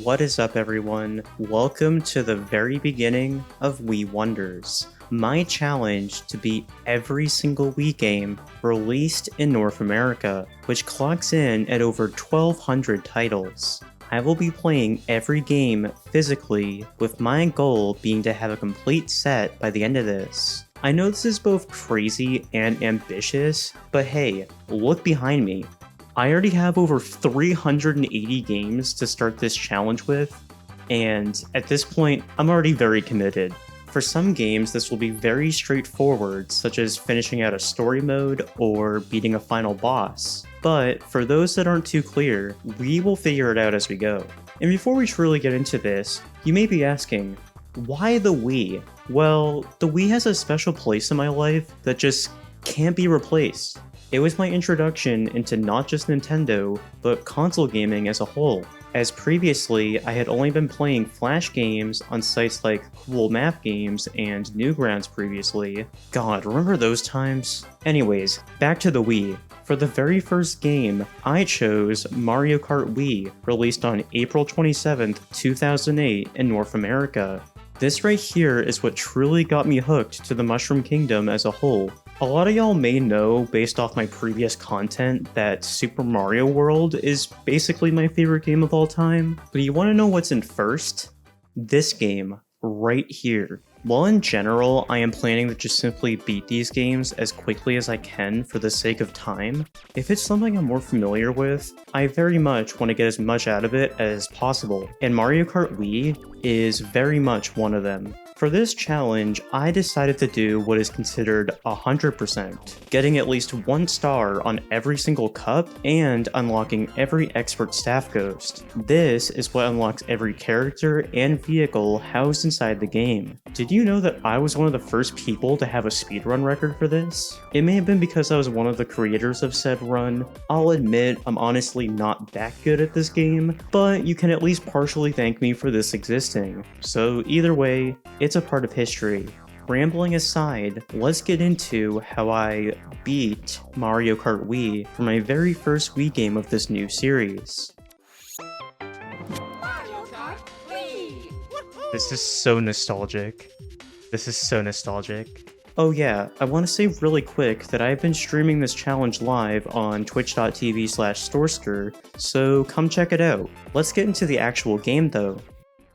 What is up, everyone? Welcome to the very beginning of Wii Wonders, my challenge to beat every single Wii game released in North America, which clocks in at over 1,200 titles. I will be playing every game physically, with my goal being to have a complete set by the end of this. I know this is both crazy and ambitious, but hey, look behind me. I already have over 380 games to start this challenge with, and at this point, I'm already very committed. For some games, this will be very straightforward, such as finishing out a story mode or beating a final boss. But for those that aren't too clear, we will figure it out as we go. And before we truly get into this, you may be asking, why the Wii? Well, the Wii has a special place in my life that just can't be replaced. It was my introduction into not just Nintendo, but console gaming as a whole, as previously I had only been playing Flash games on sites like Cool Map Games and Newgrounds previously. God, remember those times? Anyways, back to the Wii. For the very first game, I chose Mario Kart Wii, released on April 27th, 2008 in North America. This right here is what truly got me hooked to the Mushroom Kingdom as a whole. A lot of y'all may know, based off my previous content, that Super Mario World is basically my favorite game of all time, but you want to know what's in first? This game, right here. While in general, I am planning to just simply beat these games as quickly as I can for the sake of time, if it's something I'm more familiar with, I very much want to get as much out of it as possible, and Mario Kart Wii is very much one of them. For this challenge, I decided to do what is considered 100%, getting at least 1 star on every single cup and unlocking every expert staff ghost. This is what unlocks every character and vehicle housed inside the game. Did you know that I was one of the first people to have a speedrun record for this? It may have been because I was one of the creators of said run. I'll admit I'm honestly not that good at this game, but you can at least partially thank me for this existing. So either way, it's a part of history. Rambling aside, let's get into how I beat Mario Kart Wii for my very first Wii game of this new series. Mario Kart Wii! This is so nostalgic. Oh yeah, I want to say really quick that I've been streaming this challenge live on twitch.tv/Storster, so come check it out. Let's get into the actual game though.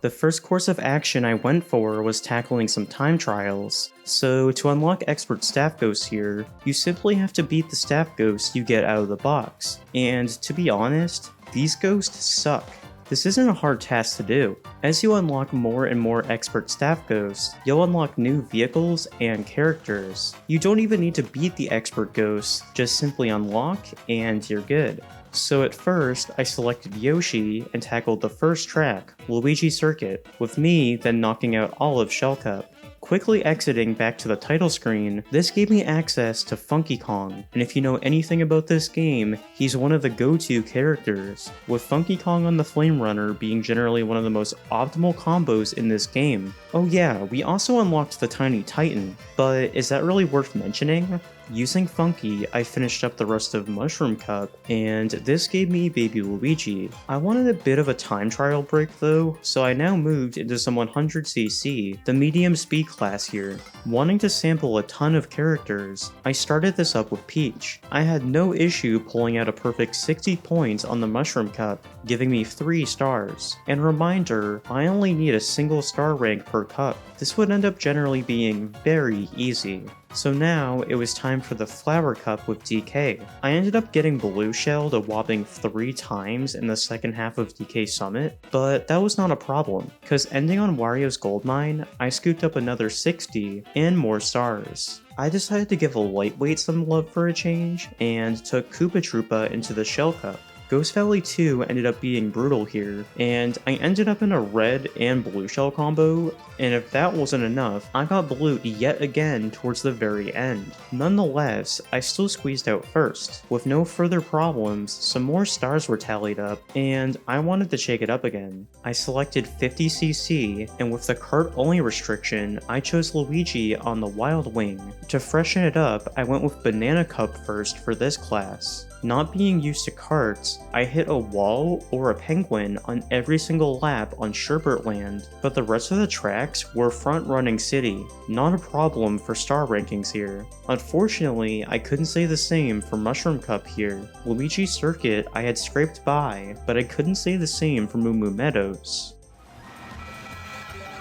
The first course of action I went for was tackling some time trials. So to unlock expert staff ghosts here, you simply have to beat the staff ghosts you get out of the box. And to be honest, these ghosts suck. This isn't a hard task to do. As you unlock more and more expert staff ghosts, you'll unlock new vehicles and characters. You don't even need to beat the expert ghosts, just simply unlock and you're good. So at first, I selected Yoshi and tackled the first track, Luigi Circuit, with me then knocking out all of Shell Cup. Quickly exiting back to the title screen, this gave me access to Funky Kong, and if you know anything about this game, he's one of the go-to characters, with Funky Kong on the Flame Runner being generally one of the most optimal combos in this game. Oh yeah, we also unlocked the Tiny Titan, but is that really worth mentioning? Using Funky, I finished up the rest of Mushroom Cup, and this gave me Baby Luigi. I wanted a bit of a time trial break though, so I now moved into some 100cc, the medium speed class here. Wanting to sample a ton of characters, I started this up with Peach. I had no issue pulling out a perfect 60 points on the Mushroom Cup, giving me 3 stars. And reminder, I only need a single star rank per cup. This would end up generally being very easy. So now, it was time for the Flower Cup with DK. I ended up getting Blue Shelled a whopping 3 times in the second half of DK Summit, but that was not a problem, cause ending on Wario's Gold Mine, I scooped up another 60 and more stars. I decided to give a lightweight some love for a change, and took Koopa Troopa into the Shell Cup. Ghost Valley 2 ended up being brutal here, and I ended up in a red and blue shell combo, and if that wasn't enough, I got blue yet again towards the very end. Nonetheless, I still squeezed out first. With no further problems, some more stars were tallied up, and I wanted to shake it up again. I selected 50cc, and with the cart only restriction, I chose Luigi on the Wild Wing. To freshen it up, I went with Banana Cup first for this class. Not being used to karts, I hit a wall or a penguin on every single lap on Sherbet Land, but the rest of the tracks were front-running city. Not a problem for star rankings here. Unfortunately, I couldn't say the same for Mushroom Cup here. Luigi Circuit I had scraped by, but I couldn't say the same for Moo Moo Meadows.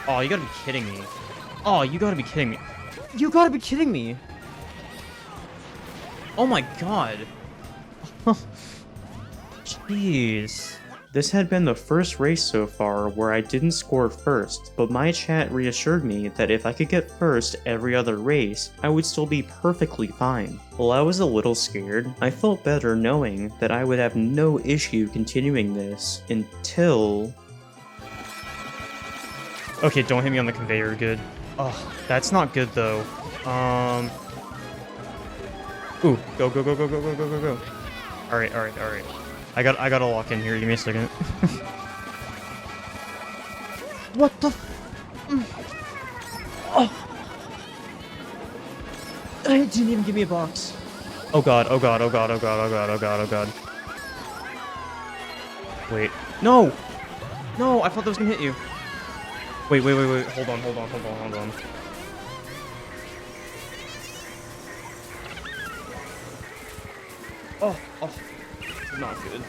Oh, you gotta be kidding me. Oh, you gotta be kidding me. You gotta be kidding me. Oh my god. Jeez. This had been the first race so far where I didn't score first, but my chat reassured me that if I could get first every other race, I would still be perfectly fine. While I was a little scared, I felt better knowing that I would have no issue continuing this until... Okay, don't hit me on the conveyor, good. Oh, that's not good though. Ooh, go, go, go, go, go, go, go, go, go. Alright, alright, alright. I gotta lock in here, give me a second. What the Oh! It didn't even give me a box. Oh god, oh god, oh god, oh god, oh god, oh god, oh god. Wait. No! No, I thought that was gonna hit you. Wait, wait, wait, wait. Hold on, hold on, hold on, hold on. Oh, oh. Not good.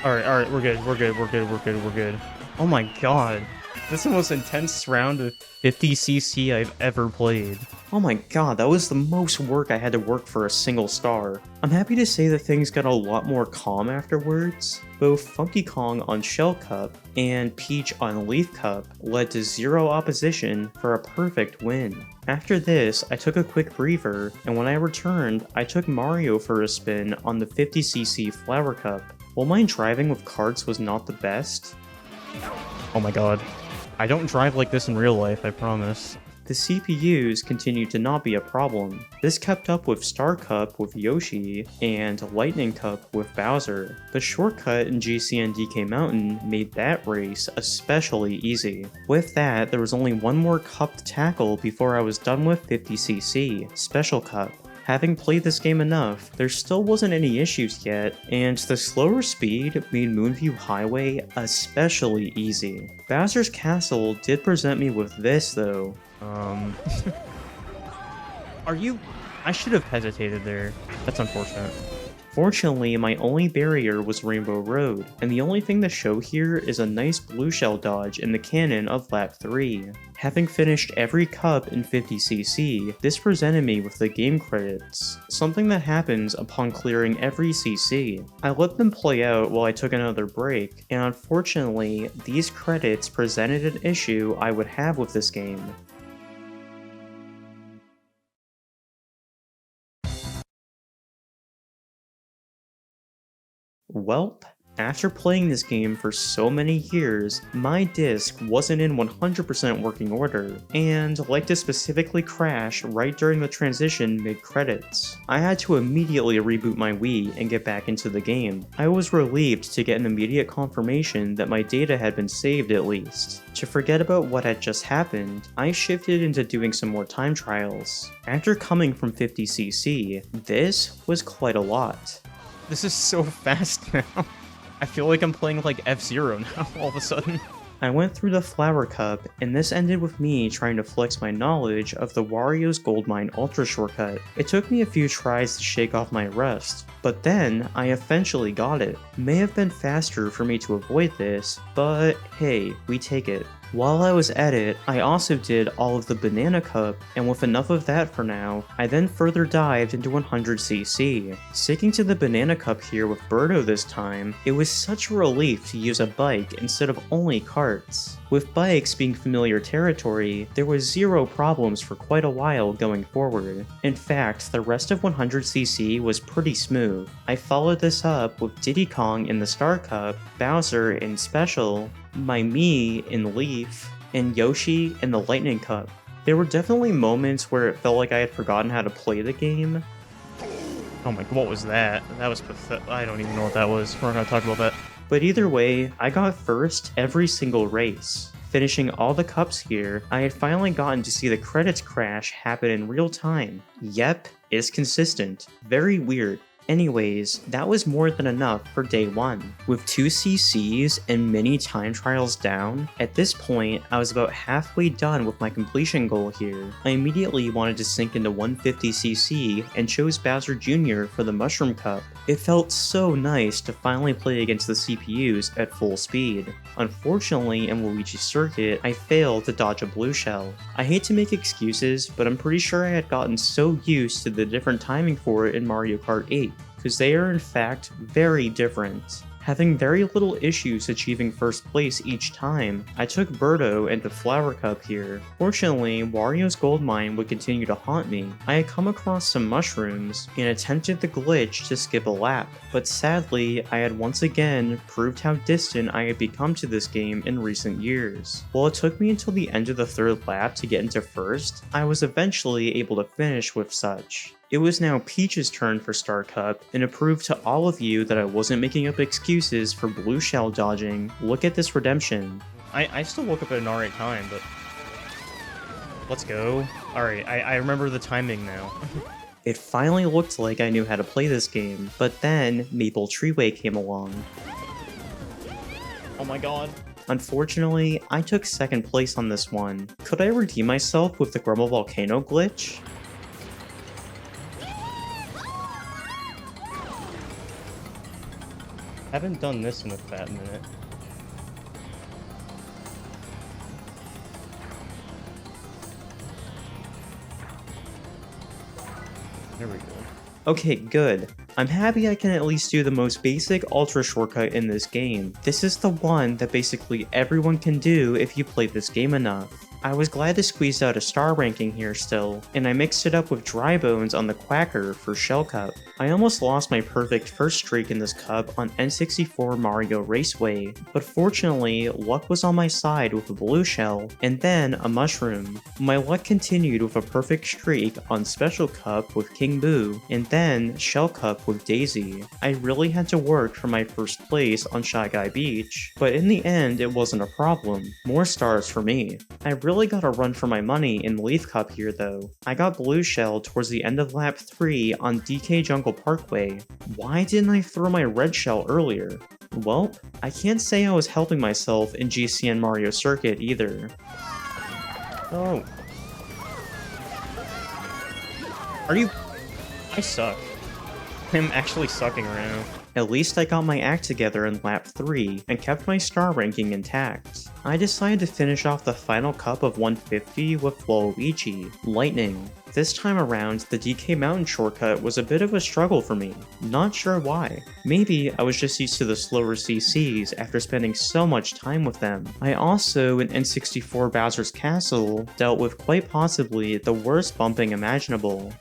Alright, we're good, we're good, we're good, we're good, we're good. Oh my god. This is the most intense round of 50cc I've ever played. Oh my god, that was the most work I had to work for a single star. I'm happy to say that things got a lot more calm afterwards. Both Funky Kong on Shell Cup and Peach on Leaf Cup led to 0 opposition for a perfect win. After this, I took a quick breather, and when I returned, I took Mario for a spin on the 50cc Flower Cup. While my driving with karts was not the best... Oh my god. I don't drive like this in real life, I promise. The CPUs continued to not be a problem. This kept up with Star Cup with Yoshi and Lightning Cup with Bowser. The shortcut in GCN DK Mountain made that race especially easy. With that, there was only one more cup to tackle before I was done with 50cc, Special Cup. Having played this game enough, there still wasn't any issues yet, and the slower speed made Moonview Highway especially easy. Bowser's Castle did present me with this though. Are you... I should have hesitated there. That's unfortunate. Fortunately, my only barrier was Rainbow Road, and the only thing to show here is a nice blue shell dodge in the cannon of lap 3. Having finished every cup in 50cc, this presented me with the game credits, something that happens upon clearing every cc. I let them play out while I took another break, and unfortunately, these credits presented an issue I would have with this game. Welp, after playing this game for so many years, my disc wasn't in 100% working order, and like to specifically crash right during the transition mid-credits. I had to immediately reboot my Wii and get back into the game. I was relieved to get an immediate confirmation that my data had been saved at least. To forget about what had just happened, I shifted into doing some more time trials. After coming from 50cc, this was quite a lot. This is so fast now. I feel like I'm playing like F-Zero now, all of a sudden. I went through the Flower Cup, and this ended with me trying to flex my knowledge of the Wario's Goldmine Ultra shortcut. It took me a few tries to shake off my rust, but then I eventually got it. May have been faster for me to avoid this, but hey, we take it. While I was at it, I also did all of the Banana Cup, and with enough of that for now, I then further dived into 100cc. Sticking to the Banana Cup here with Birdo this time, it was such a relief to use a bike instead of only karts. With bikes being familiar territory, there was 0 problems for quite a while going forward. In fact, the rest of 100cc was pretty smooth. I followed this up with Diddy Kong in the Star Cup, Bowser in Special, my Mii in Leaf, and Yoshi in the Lightning Cup. There were definitely moments where it felt like I had forgotten how to play the game. Oh my, what was that? That was pathetic. I don't even know what that was. We're not gonna talk about that. But either way, I got first every single race. Finishing all the cups here, I had finally gotten to see the credits crash happen in real time. Yep, It's consistent. Very weird. Anyways, that was more than enough for day 1. With 2 CCs and many time trials down, at this point I was about halfway done with my completion goal here. I immediately wanted to sink into 150cc and chose Bowser Jr. for the Mushroom Cup. It felt so nice to finally play against the CPUs at full speed. Unfortunately, in Luigi Circuit, I failed to dodge a blue shell. I hate to make excuses, but I'm pretty sure I had gotten so used to the different timing for it in Mario Kart 8, because they are in fact very different. Having very little issues achieving first place each time, I took Birdo into Flower Cup here. Fortunately, Wario's gold mine would continue to haunt me. I had come across some mushrooms and attempted the glitch to skip a lap, but sadly, I had once again proved how distant I had become to this game in recent years. While it took me until the end of the 3rd lap to get into first, I was eventually able to finish with such. It was now Peach's turn for Star Cup, and it proved to all of you that I wasn't making up excuses for blue shell dodging. Look at this redemption. I still woke up at an alright time, but... Let's go. Alright, I remember the timing now. It finally looked like I knew how to play this game, but then Maple Treeway came along. Oh my god. Unfortunately, I took 2nd place on this one. Could I redeem myself with the Grumble Volcano glitch? Haven't done this in a fat minute. There we go. Okay, good. I'm happy I can at least do the most basic ultra shortcut in this game. This is the one that basically everyone can do if you play this game enough. I was glad to squeeze out a star ranking here still, and I mixed it up with Dry Bones on the Quacker for Shell Cup. I almost lost my perfect first streak in this cup on N64 Mario Raceway, but fortunately, luck was on my side with a blue shell, and then a mushroom. My luck continued with a perfect streak on Special Cup with King Boo, and then Shell Cup with Daisy. I really had to work for my first place on Shy Guy Beach, but in the end it wasn't a problem. More stars for me. I really got a run for my money in Leaf Cup here though. I got blue shell towards the end of lap 3 on DK Jungle Parkway. Why didn't I throw my red shell earlier? Well, I can't say I was helping myself in GCN Mario Circuit either. Oh. Are you... I suck. I'm actually sucking right now. At least I got my act together in lap 3 and kept my star ranking intact. I decided to finish off the final cup of 150 with Luigi, Lightning. This time around, the DK Mountain shortcut was a bit of a struggle for me. Not sure why. Maybe I was just used to the slower CCs after spending so much time with them. I also, in N64 Bowser's Castle, dealt with quite possibly the worst bumping imaginable.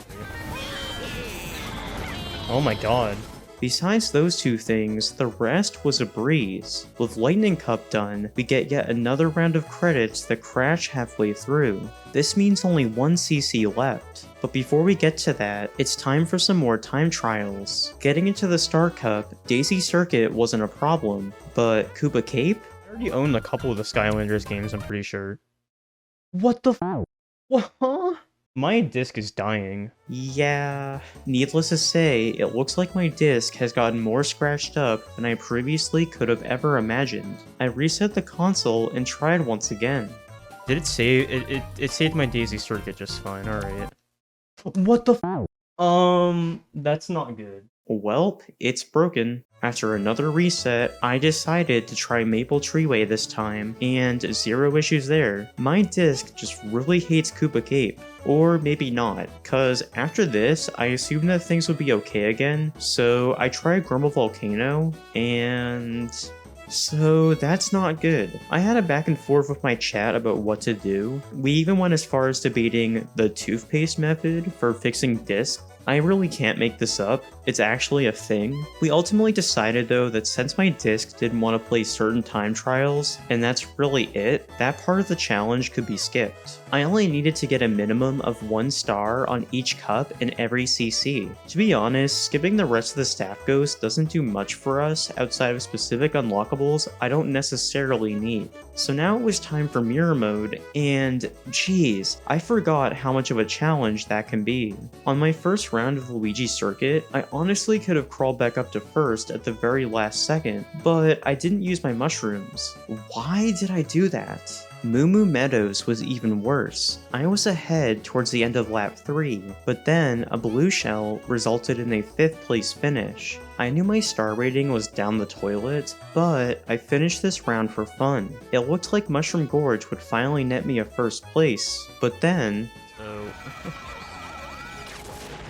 Oh my god. Besides those two things, the rest was a breeze. With Lightning Cup done, we get yet another round of credits that crash halfway through. This means only 1 CC left. But before we get to that, it's time for some more time trials. Getting into the Star Cup, Daisy Circuit wasn't a problem, but Koopa Cape? I already own a couple of the Skylanders games, I'm pretty sure. What the f- What? Huh? My disc is dying. Yeah, needless to say, it looks like my disc has gotten more scratched up than I previously could have ever imagined. I reset the console and tried once again. Did it save? It saved my Daisy Circuit just fine, alright. What the f- that's not good. Welp, it's broken. After another reset, I decided to try Maple Treeway this time, and zero issues there. My disc just really hates Koopa Cape. Or maybe not, cause after this, I assumed that things would be okay again, so I tried Grumble Volcano, and... so that's not good. I had a back and forth with my chat about what to do. We even went as far as debating the toothpaste method for fixing discs. I really can't make this up, it's actually a thing. We ultimately decided though that since my disc didn't want to play certain time trials, and that's really it, that part of the challenge could be skipped. I only needed to get a minimum of 1 star on each cup in every CC. To be honest, skipping the rest of the staff ghost doesn't do much for us outside of specific unlockables I don't necessarily need. So now it was time for mirror mode, and geez, I forgot how much of a challenge that can be. On my first round of Luigi Circuit, I honestly could have crawled back up to first at the very last second, but I didn't use my mushrooms. Why did I do that? Moo Moo Meadows was even worse. I was ahead towards the end of lap 3, but then a blue shell resulted in a 5th place finish. I knew my star rating was down the toilet, but I finished this round for fun. It looked like Mushroom Gorge would finally net me a 1st place, but then...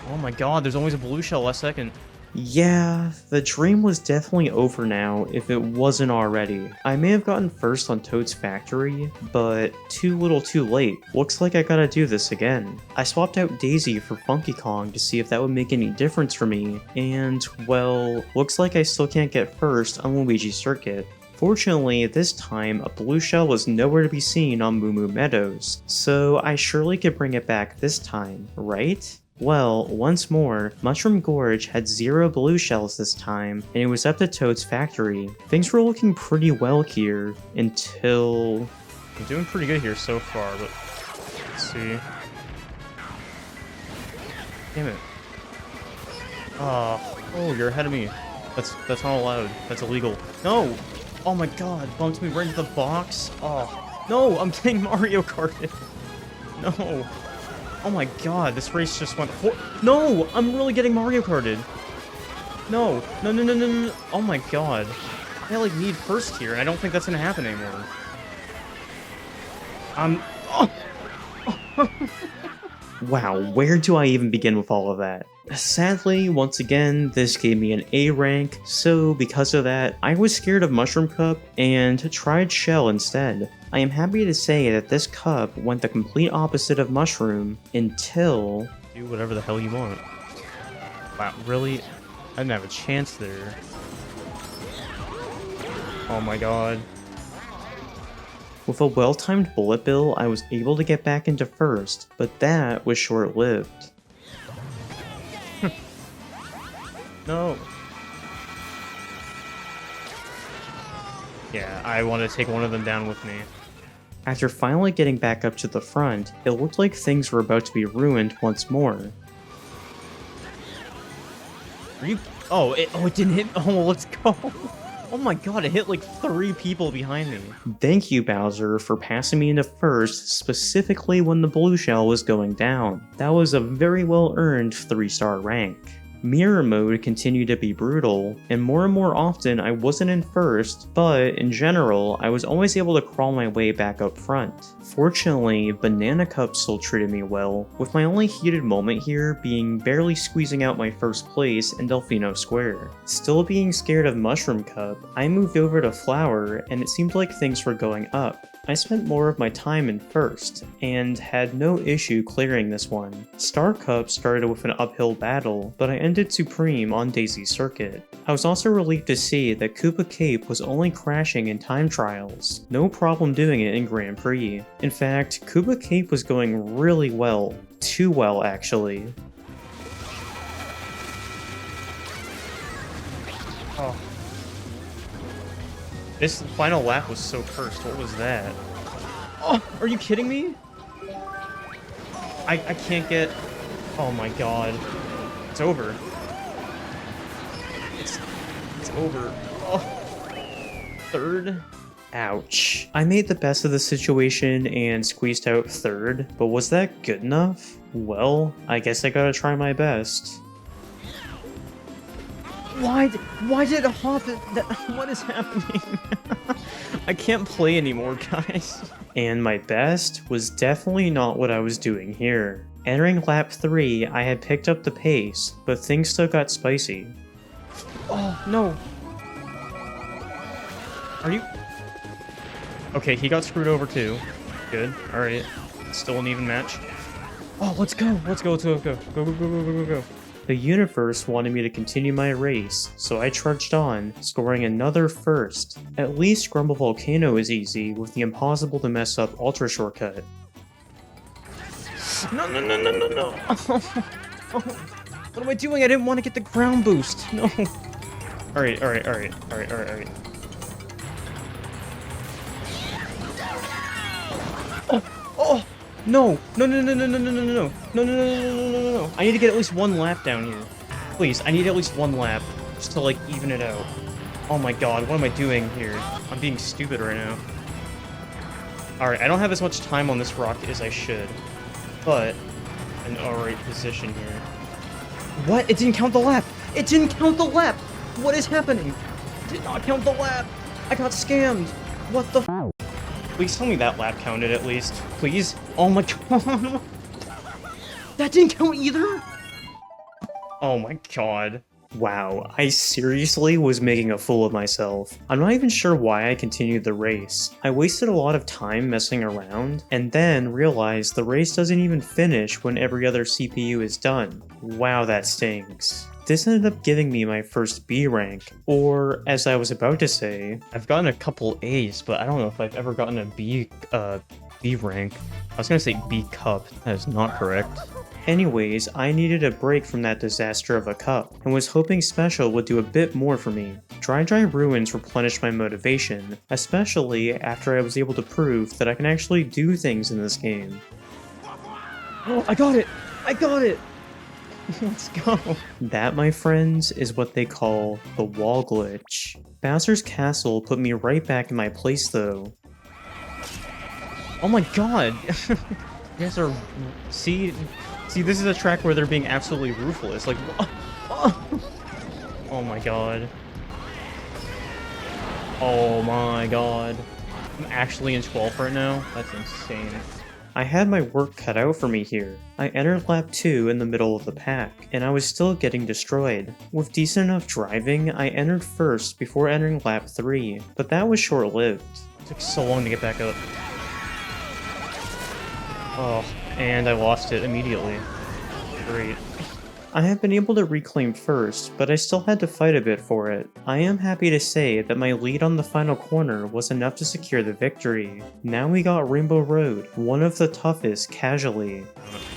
Oh my god, there's always a blue shell last second. Yeah, the dream was definitely over now if it wasn't already. I may have gotten first on Toad's Factory, but too little too late. Looks like I gotta do this again. I swapped out Daisy for Funky Kong to see if that would make any difference for me, and, well, looks like I still can't get first on Luigi Circuit. Fortunately, this time, a blue shell was nowhere to be seen on Moo Moo Meadows, so I surely could bring it back this time, right? Well, once more, Mushroom Gorge had 0 blue shells this time, and it was up to Toad's Factory. Things were looking pretty well here, until... I'm doing pretty good here so far, but... Let's see... Damn it. Oh, you're ahead of me. That's not allowed. That's illegal. No! Oh my god, bumped me right into the box. Oh, no, I'm getting Mario Karted. No. Oh my god, this race just went... No! I'm really getting Mario Karted! No! No. Oh my god. I like need first here, and I don't think that's gonna happen anymore. Wow, where do I even begin with all of that? Sadly, once again, this gave me an A rank, so because of that, I was scared of Mushroom Cup and tried Shell instead. I am happy to say that this cup went the complete opposite of Mushroom until... Do whatever the hell you want. Wow, really? I didn't have a chance there. Oh my god. With a well-timed bullet bill, I was able to get back into first, but that was short-lived. No. Yeah, I want to take one of them down with me. After finally getting back up to the front, it looked like things were about to be ruined once more. Are you... Oh, it didn't hit... Oh, let's go. Oh my god, it hit like 3 people behind me. Thank you, Bowser, for passing me into first, specifically when the blue shell was going down. That was a very well-earned 3-star rank. Mirror mode continued to be brutal, and more often I wasn't in first, but in general, I was always able to crawl my way back up front. Fortunately, Banana Cup still treated me well, with my only heated moment here being barely squeezing out my first place in Delfino Square. Still being scared of Mushroom Cup, I moved over to Flower, and it seemed like things were going up. I spent more of my time in first, and had no issue clearing this one. Star Cup started with an uphill battle, but I ended supreme on Daisy's Circuit. I was also relieved to see that Koopa Cape was only crashing in time trials. No problem doing it in Grand Prix. In fact, Koopa Cape was going really well. Too well, actually. Oh. This final lap was so cursed. What was that? Oh, are you kidding me? I can't get... Oh my god. It's over. It's over. Oh. 3rd? Ouch. I made the best of the situation and squeezed out 3rd, but was that good enough? Well, I guess I gotta try my best. Why did it hop? What is happening? I can't play anymore, guys. And my best was definitely not what I was doing here. Entering lap 3, I had picked up the pace, but things still got spicy. Oh, no. Are you... Okay, he got screwed over too. Good, alright. Still an even match. Oh, let's go. Go. The universe wanted me to continue my race, so I trudged on, scoring another first. At least Grumble Volcano is easy, with the impossible to mess up Ultra Shortcut. No. Oh, what am I doing? I didn't want to get the ground boost. No. Alright. No! No, no, no, no, no, no, no, no, no, no, no, no, no, no, no, no. I need to get at least one lap down here. Please, I need at least one lap, just to, like, even it out. Oh my god, what am I doing here? I'm being stupid right now. Alright, I don't have as much time on this rock as I should, but an alright position here. What? It didn't count the lap! It didn't count the lap! What is happening? It did not count the lap! I got scammed! What the f? Please tell me that lap counted at least. Please? Oh my god! That didn't count either? Oh my god. Wow, I seriously was making a fool of myself. I'm not even sure why I continued the race. I wasted a lot of time messing around, and then realized the race doesn't even finish when every other CPU is done. Wow, that stinks. This ended up giving me my first B rank, or as I was about to say, I've gotten a couple A's, but I don't know if I've ever gotten a B rank. I was gonna say B cup. That is not correct. anyways, I needed a break from that disaster of a cup, and was hoping Special would do a bit more for me. Dry Ruins replenished my motivation, especially after I was able to prove that I can actually do things in this game. Oh, I got it! I got it! Let's go! That, my friends, is what they call the wall glitch. Bowser's Castle put me right back in my place though. Oh my god! You guys are... See, this is a track where they're being absolutely ruthless. Like, oh my god. Oh my god. I'm actually in 12th right now? That's insane. I had my work cut out for me here. I entered lap 2 in the middle of the pack, and I was still getting destroyed. With decent enough driving, I entered first before entering lap 3, but that was short-lived. It took so long to get back up. Oh, and I lost it immediately. Great. I have been able to reclaim first, but I still had to fight a bit for it. I am happy to say that my lead on the final corner was enough to secure the victory. Now we got Rainbow Road, one of the toughest casually.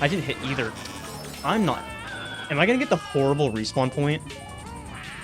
I didn't hit either. I'm not... Am I gonna get the horrible respawn point?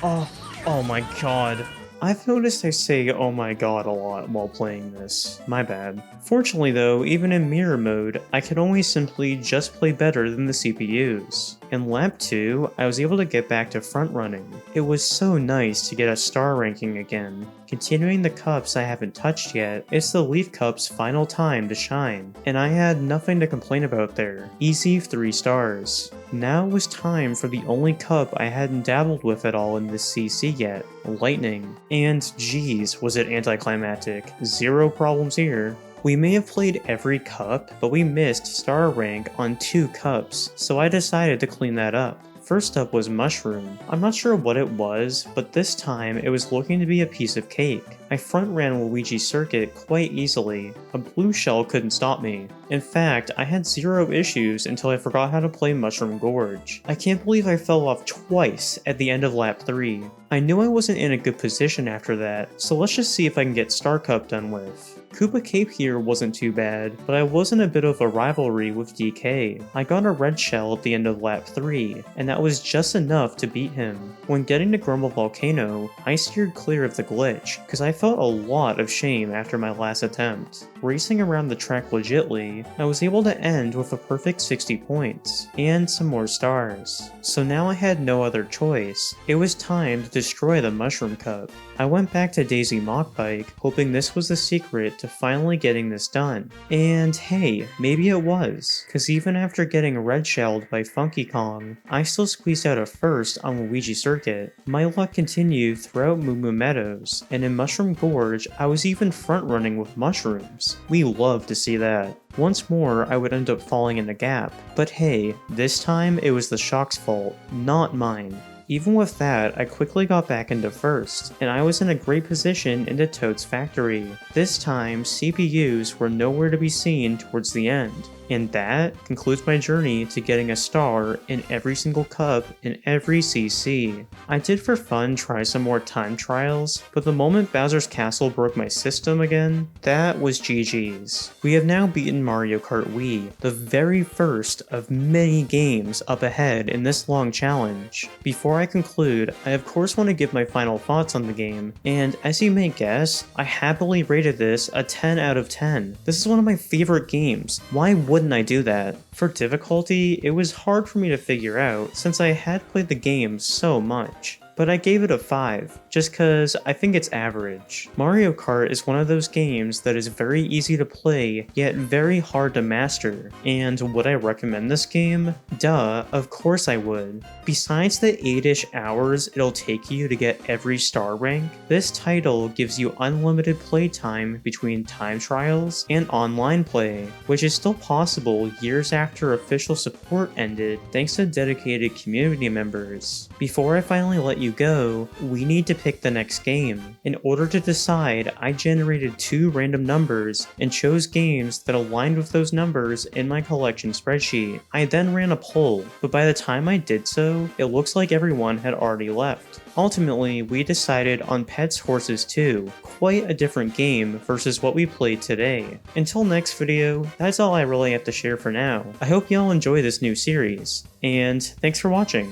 Oh my god. I've noticed I say oh my god a lot while playing this. My bad. Fortunately though, even in mirror mode, I could only simply just play better than the CPUs. In lap 2, I was able to get back to front running. It was so nice to get a star ranking again. Continuing the cups I haven't touched yet, it's the Leaf Cup's final time to shine, and I had nothing to complain about there. Easy 3 stars. Now it was time for the only cup I hadn't dabbled with at all in this CC yet, Lightning. And geez, was it anticlimactic. Zero problems here. We may have played every cup, but we missed star rank on 2 cups, so I decided to clean that up. First up was Mushroom. I'm not sure what it was, but this time it was looking to be a piece of cake. I front ran Luigi Circuit quite easily. A blue shell couldn't stop me. In fact, I had 0 issues until I forgot how to play Mushroom Gorge. I can't believe I fell off twice at the end of lap 3. I knew I wasn't in a good position after that, so let's just see if I can get Star Cup done with. Koopa Cape here wasn't too bad, but I was in a bit of a rivalry with DK. I got a red shell at the end of lap 3, and that was just enough to beat him. When getting to Grumble Volcano, I steered clear of the glitch, cause I felt a lot of shame after my last attempt. Racing around the track legitly, I was able to end with a perfect 60 points, and some more stars. So now I had no other choice. It was time to destroy the Mushroom Cup. I went back to Daisy Mock Bike, hoping this was the secret to finally getting this done. And hey, maybe it was, cause even after getting red shelled by Funky Kong, I still squeezed out a first on Luigi Circuit. My luck continued throughout Moo Moo Meadows, and in Mushroom Gorge, I was even front running with mushrooms. We love to see that. Once more, I would end up falling in the gap, but hey, this time it was the Shock's fault, not mine. Even with that, I quickly got back into first, and I was in a great position into Toad's factory. This time, CPUs were nowhere to be seen towards the end. And that concludes my journey to getting a star in every single cup in every CC. I did for fun try some more time trials, but the moment Bowser's Castle broke my system again, that was GG's. We have now beaten Mario Kart Wii, the very first of many games up ahead in this long challenge. Before I conclude, I of course want to give my final thoughts on the game, and as you may guess, I happily rated this a 10 out of 10. This is one of my favorite games. Why wouldn't wouldn't I do that? For difficulty, it was hard for me to figure out since I had played the game so much. But I gave it a 5, just cause I think it's average. Mario Kart is one of those games that is very easy to play, yet very hard to master. And would I recommend this game? Duh, of course I would. Besides the 8-ish hours it'll take you to get every star rank, this title gives you unlimited playtime between time trials and online play, which is still possible years after official support ended thanks to dedicated community members. Before I finally let you go, we need to pick the next game. In order to decide, I generated 2 random numbers and chose games that aligned with those numbers in my collection spreadsheet. I then ran a poll, but by the time I did so, it looks like everyone had already left. Ultimately, we decided on Pets Horses 2, quite a different game versus what we played today. Until next video, that's all I really have to share for now. I hope y'all enjoy this new series, and thanks for watching.